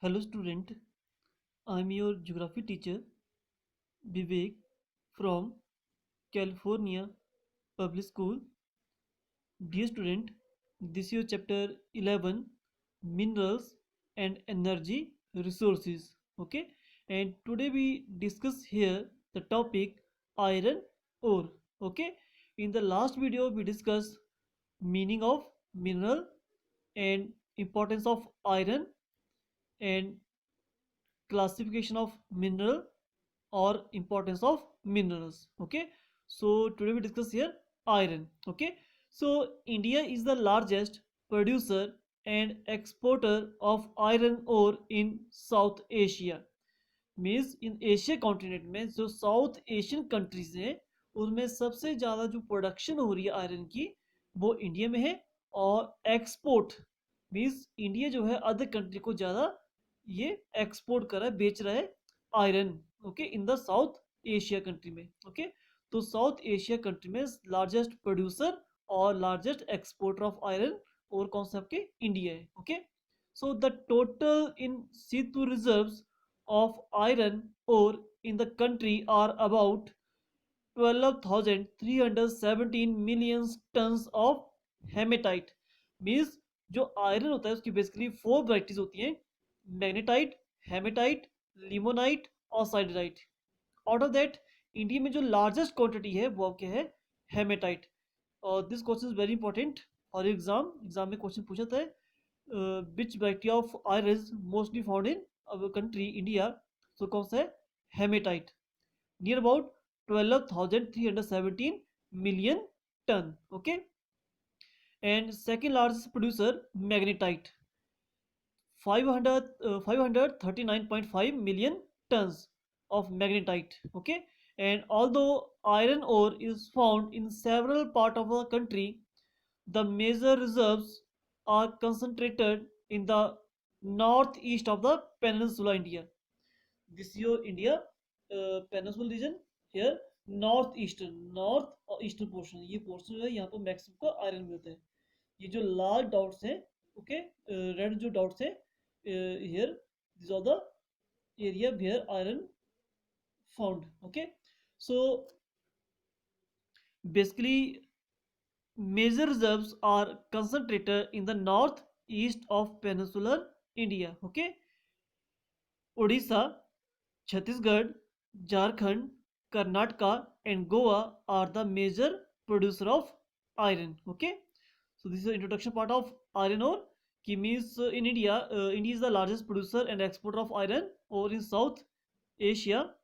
Hello student, I am your geography teacher Vivek from California Public School. Dear student, this is your chapter 11 Minerals and Energy Resources. Okay, and today we discuss here the topic iron ore. Okay, in the last video we discussed meaning of mineral and importance of iron and classification of mineral or importance of minerals. Okay, so today we discuss here iron. Okay, so India is the largest producer and exporter of iron ore in South Asia. Means in Asia continent में जो south Asian countries हैं उनमें सबसे ज़्यादा जो production हो रही है आयरन की वो इंडिया में है। और एक्सपोर्ट मीन्स इंडिया जो है अदर कंट्री को ज़्यादा ये एक्सपोर्ट कर रहा है, बेच रहा है iron. Okay, in the south Asia country में। ओके, तो साउथ एशिया कंट्री में लार्जेस्ट प्रोड्यूसर और लार्जेस्ट एक्सपोर्टर ऑफ आयरन और कौन सा आपके इंडिया है। Okay, so the total in C2 reserves of iron ore in the country are about 12,317 million tons of hematite। Means जो iron होता है उसकी बेसिकली फोर वराइटीज होती हैं, मैग्नेटाइट, हेमेटाइट, लिमोनाइट और siderite. Out of that India में जो largest quantity है वो क्या है, हेमेटाइट। और this question is very important और एग्जाम में क्वेश्चन पूछा था which variety of iron is mostly found in our country India. So कौन सा है, hematite, near about 12,317 million ton। okay, and second largest producer magnetite, 539.5 million tons of magnetite। okay, and although iron ore is found in several parts of the country, the major reserves are concentrated in the northeast of the peninsula India। This is your India peninsula region here, north और eastern portion, ये portion जो है यहाँ पर maximum को iron मिलता है। ये जो लाल डॉट्स हैं, ओके, रेड जो डॉट्स हैं here, this are the area where iron found. Okay, so basically major reserves are concentrated in the north east of peninsular India। okay, Odisha, Chhattisgarh, Jharkhand, Karnataka and Goa are the major producer of iron। okay, so this is the introduction part of iron ore ki means in India, India is the largest producer and exporter of iron ore in South Asia,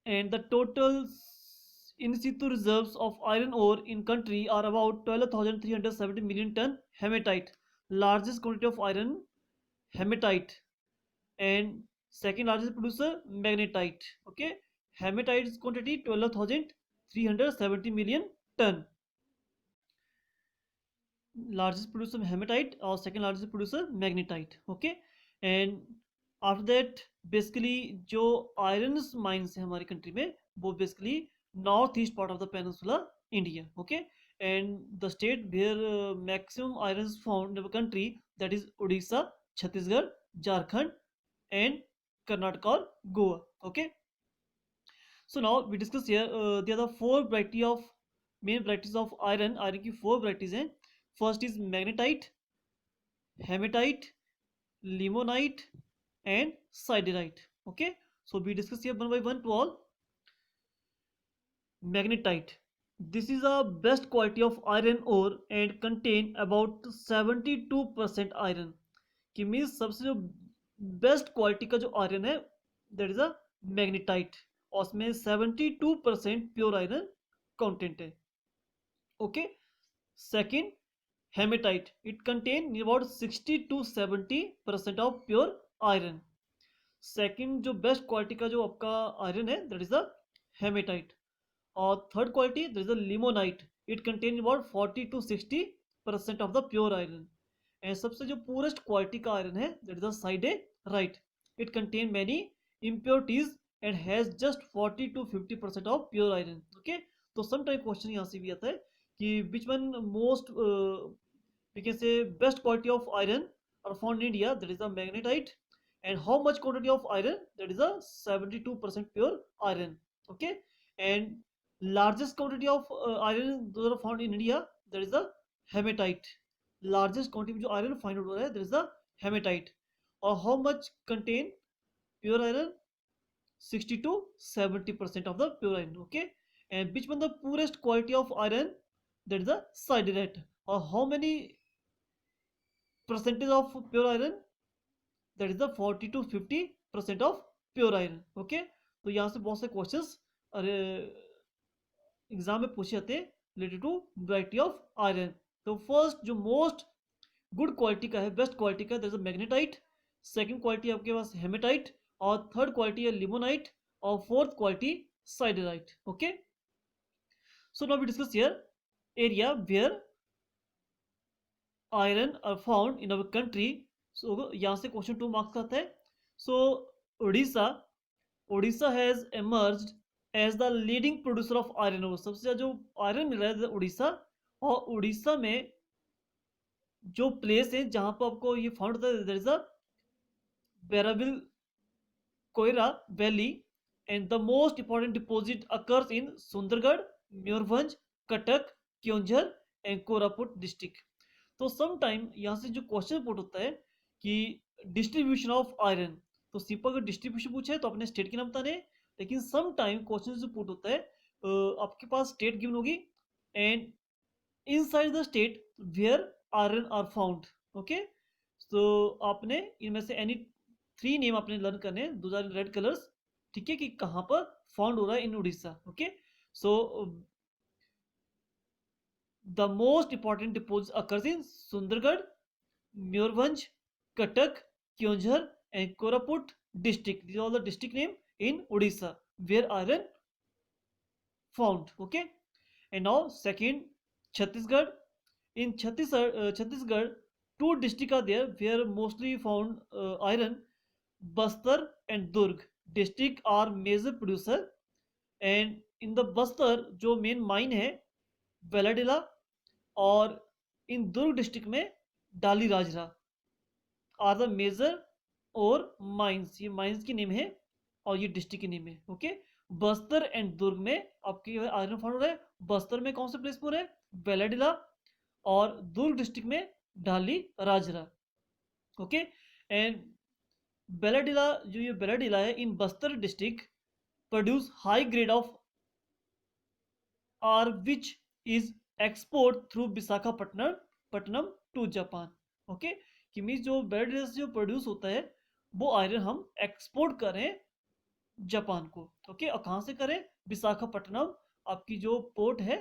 and the total in situ reserves of iron ore in country are about 12,370 million ton hematite, largest quantity of iron hematite, and second largest producer magnetite। okay, hematite quantity 12,370 million ton, largest producer hematite और second largest producer magnetite। okay, and after that basically जो iron mines है हमारी country में वो basically north east part of the peninsula India। okay, and the state where maximum iron is found in our country, that is Odisha, Chhattisgarh, Jharkhand and Karnataka or Goa। okay, so now we discuss here there are the four variety of main varieties of iron की four varieties हैं। first is magnetite, hematite, limonite and siderite। okay, so we discuss here one by one to all। magnetite, this is a best quality of iron ore and contain about 72% iron। कि means सबसे जो best quality का जो iron है that is a magnetite और उसमें 72% pure iron content है। Okay, second hematite, it contain about 60 to 70% of pure iron. Second जो बेस्ट क्वालिटी का जो आपका आयरन है दैट इज द हेमेटाइट। और third quality that is the limonite, it contain about 40 to 60% of the pure iron. And सबसे जो purest quality का iron है that is the siderite, it contain many impurities and has just 40 to 50% of pure iron. Okay, तो some type question यहाँ से भी आता है कि which one most we can say best quality of iron are found in India, that is the magnetite. And how much quantity of iron? That is a 72% pure iron. Okay, and largest quantity of iron those are found in India, that is the hematite. Largest quantity जो iron find out हो रहा है, that is the hematite. और how much contain pure iron? 60 to 70% of the pure iron. Okay, and which one the poorest quality of iron? That is the siderite. Or how many percentage of pure iron? That is the 40 to 50% of pure iron. Okay, तो यहाँ से बहुत से questions अरे exam में पूछे जाते हैं related to variety of iron. तो फर्स्ट जो मोस्ट गुड क्वालिटी का है, बेस्ट क्वालिटी का, that is magnetite. Second quality आपके पास हेमेटाइट. और थर्ड क्वालिटी है लिमोनाइट. और fourth quality siderite. Okay, so now we discuss here area where iron are found in our country. So यहाँ से क्वेश्चन 2 मार्क्स का आता है. So Odisha, Odisha has emerged as the leading producer of iron ore. सबसे ज़्यादा जो iron मिल रहा है उड़ीसा. और उड़ीसा में जो प्लेस है जहाँ पर आपको ये फाउंड होता है, there is a Barbil Koira valley. And the most important deposit occurs in Sundargarh, Mayurbhanj, Cuttack, Keonjhar and Koraput district. तो सम टाइम यहाँ से जो क्वेश्चन पुट होता है कि डिस्ट्रीब्यूशन ऑफ आयरन, तो सिंपल अगर डिस्ट्रीब्यूशन पूछे है तो अपने स्टेट के नाम बताने. लेकिन सम टाइम क्वेश्चन जो पुट होता है आपके पास स्टेट गिवन होगी and inside the state where iron are found. Okay, तो आपने इनमें से एनी 3 नेम आपने लर्न करने, दो आर इन रेड कलर्स. ठीक है, कि कहाँ पर फाउंड हो रहा है in Odisha. Okay, so the most important deposit occurs in Sundargarh, Mayurbhanj, Cuttack, Keonjhar and Koraput district. These are all the district name in Odisha where iron found. Okay, and now second, Chhattisgarh. In Chhattisgarh, 2 districts are there where mostly found iron. Bastar and Durg district are major producer. And in the Bastar जो main mine है वेलाडिला, और इन Durg district में डाली Rajhara are the major और mines. ये mines की name है और ये डिस्ट्रिक्ट की नेम है. ओके, बस्तर एंड दुर्ग में आपके आयरन फाउंड हो रहा है. बस्तर में कौन से प्लेस पर है? वेलाडिला. और दुर्ग डिस्ट्रिक्ट में डाली राजरा. ओके, एंड बेलाडिला, जो ये बेलाडिला है in Bastar district produce high grade of ore which is export through Visakhapatnam to Japan. Okay, कि मीन्स जो बेलाडिला से जो प्रोड्यूस होता है वो आयरन हम एक्सपोर्ट करें जापान को. ओके, और कहाँ से करें? विशाखापट्टनम आपकी जो पोर्ट है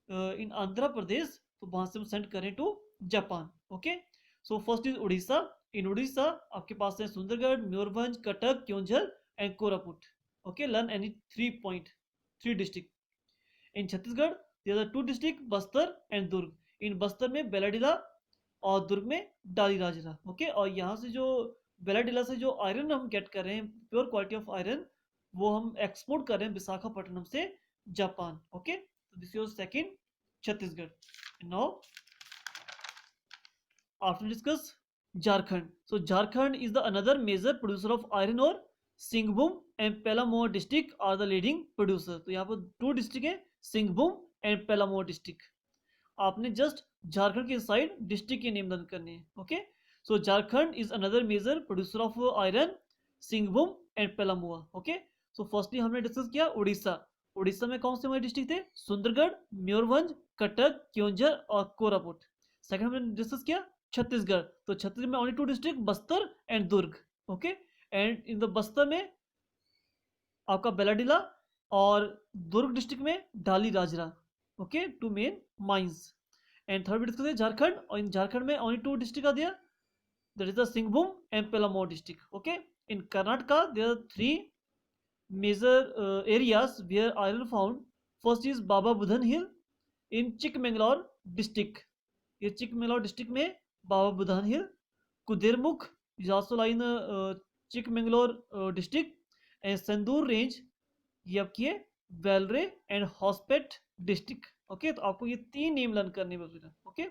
इन आंध्र प्रदेश, तो वहां से हम सेंड करें to Japan. Okay, so first is Odisha. In Odisha आपके पास है Sundargarh, Mayurbhanj, Cuttack, Keonjhar and Koraput. Okay, learn any 3 district. In Chhattisgarh there are 2 district, Bastar and Durg. In Bastar में बेलाडिला और दुर्ग में डाली राजरा. ओके, और यहाँ से जो बेलाडिला से जो आयरन हम गेट कर रहे हैं, प्योर क्वालिटी ऑफ आयरन, वो हम एक्सपोर्ट कर रहे हैं विशाखापट्टनम से जापान. ओके, तो this is second Chhattisgarh. Now after discuss Jharkhand. So Jharkhand is the another major producer of iron ore. Singhbhum and Palamau district are the leading producer. तो यहाँ पर 2 डिस्ट्रिक्ट है, सिंहभूम एंड पेलामोर डिस्ट्रिक्ट. आपने जस्ट झारखंड के साइड डिस्ट्रिक्ट के नेम लर्न करने हैं. Okay, so Jharkhand is another major producer of iron, Singhbhum and Palamau. Okay, so firstly हमने डिस्कस किया उड़ीसा. उड़ीसा में कौन से हमारे डिस्ट्रिक्ट थे? सुंदरगढ़, मयूरभंज, कटक, क्योंझर और कोरापुट. सेकंड हमने डिस्कस किया छत्तीसगढ़. तो छत्तीसगढ़ में only 2 district, Bastar and Durg. Okay, and in the Bastar में आपका बेलाडिला और दुर्ग डिस्ट्रिक्ट में डाली Rajhara. Okay, 2 main mines. And third discuss है झारखंड. और इन झारखंड में ओनली 2 डिस्ट्रिक्ट आ दिया, that is the Singhbhum and Palamau district. Okay, in Karnataka there are 3 major areas where iron found. First is Baba Budan hill in Chikmagalur district. ये चिकमंगलौर डिस्ट्रिक्ट में Baba Budan hill. Kudremukh is also lie in Chikmagalur district. And Sandur range ये आपकी है Bellary and Hospet district. Okay, तो आपको ये 3 name learn करने में. Okay,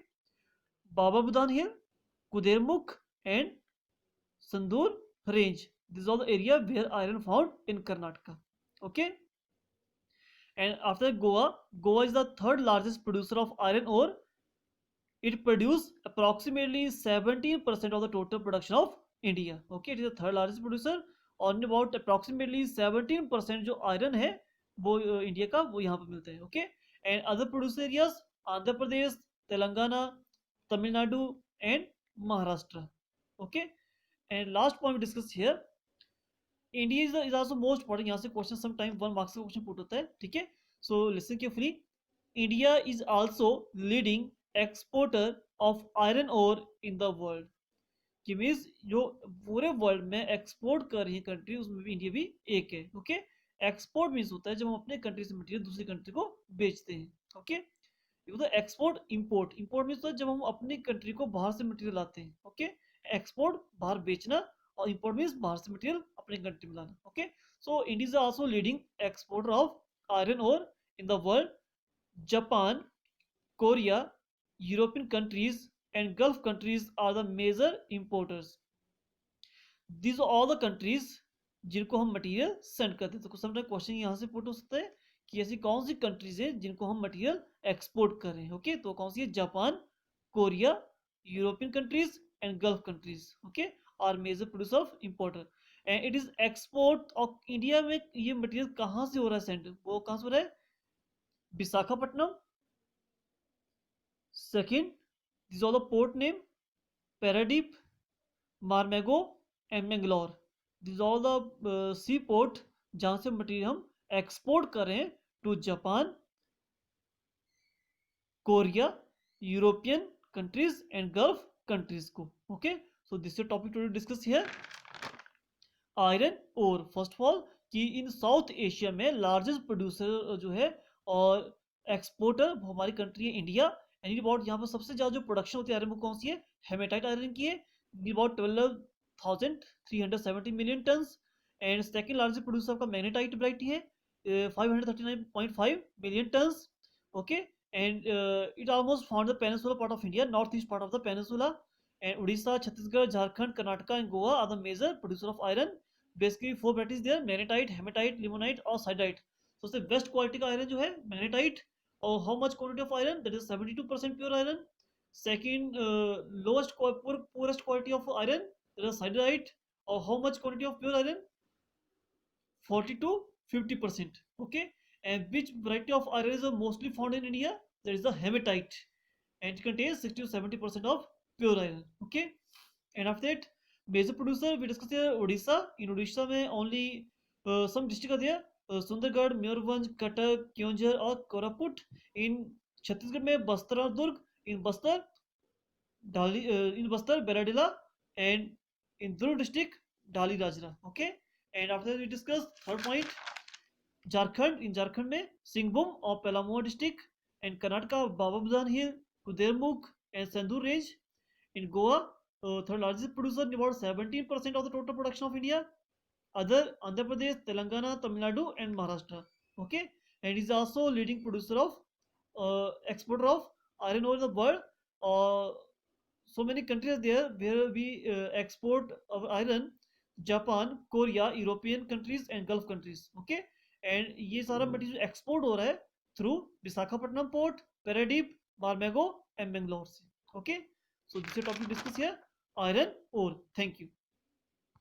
Baba Budan hill, Kudremukh and Sandur range. This is all the area where iron found in Karnataka. Okay. And after Goa, Goa is the third largest producer of iron ore. It produces approximately 17% of the total production of India. Okay, it is the third largest producer. On about approximately 17% जो iron है वो India का वो यहाँ पर मिलता है. Okay, and other producer areas Andhra Pradesh, Telangana, Tamil Nadu and Maharashtra. Okay, and last point we discuss here, India is also most important. यहाँ से क्वेश्चन sometime 1 marks का क्वेश्चन पुट होता है. ठीक है, so listen carefully. India is also leading exporter of iron ore in the world. कि means जो पूरे वर्ल्ड में एक्सपोर्ट कर रही है कंट्री उसमें भी इंडिया भी एक है. ओके, एक्सपोर्ट मीन्स होता है जब हम अपने कंट्री से मटेरियल दूसरी कंट्री को बेचते हैं. ओके, ये होता है एक्सपोर्ट. इंपोर्ट, इंपोर्ट मीन्स होता है जब हम अपनी कंट्री को बाहर से मटेरियल लाते हैं. ओके, एक्सपोर्ट बाहर बेचना और इंपोर्ट मीन्स बाहर से मटेरियल अपनी कंट्री में लाना. Okay, so India is also leading exporter of iron ore in the world. Japan, Korea, European countries and Gulf countries are the major importers. These are all the countries जिनको हम material send करते हैं. तो sometime question यहाँ से put हो सकता है कि ऐसी कौन सी कंट्रीज हैं जिनको हम मटेरियल एक्सपोर्ट कर रहे हैं. ओके, तो कौन सी है? Japan, Korea, European countries and gulf countries. Okay, are major producer of importer. And it is export of India में. ये मटेरियल कहाँ से हो रहा है सेंड? वो कहाँ से हो रहा है? Visakhapatnam. Second, these are the port name: Paradeep, Marmago and Mangalore. These are all the seaport जहाँ से मटेरियल हम एक्सपोर्ट कर रहे हैं to Japan, Korea, European countries and gulf countries को. Okay, so this is topic to discuss here. Iron ore, first of all कि in south Asia में largest producer जो है और एक्सपोर्टर हमारी कंट्री है इंडिया. एंड अबाउट यहाँ पर सबसे ज़्यादा जो प्रोडक्शन होती है आयरन वो कौन सी है? हेमेटाइट आयरन की है, about 12,370 million tons. And second largest producer आपका मैग्नेटाइट वैरायटी है 539.5 million tons. Okay, and it almost found the peninsula part of India, north east part of the peninsula. And Orissa, Chhattisgarh, Jharkhand, Karnataka and Goa are the major producer of iron. Basically 4 varieties there: magnetite, hematite, limonite और siderite. सबसे best quality का iron जो है magnetite. और how much quantity of iron? That is 72% pure iron. Second lowest poorest quality of iron, that is siderite. और how much quantity of pure iron? 40 to 50%. Okay, and which variety of iron is mostly found in India? That is the hematite, and it contains 60 to 70% of pure iron. Okay, and after that major producer we discussed here Odisha. In Odisha में only some district are there: Sundargarh, Mayurbhanj, Cuttack, Keonjhar और कोरापुट. इन छत्तीसगढ़ में बस्तर और दुर्ग. In Bastar Dalli in Bastar Bailadila and in Durg district Dalli Rajhara. Okay, and after we discuss third point Jharkhand. In Jharkhand में सिंहभूम और Palamau district. And Karnataka Baba Budan hill, Kudremukh and Sandur range. In Goa third largest producer, about 17% of the total production of India. Other Andhra Pradesh, Telangana, Tamil Nadu and Maharashtra. Okay, and is also leading producer of exporter of iron ore in the world. So many countries there where we export of iron: Japan, Korea, European countries and Gulf countries. Okay, and ये सारा material export हो रहा है through Visakhapatnam port, Paradip, Marmagao and Bangalore से. Okay, so this topic discuss here iron ore. Thank you.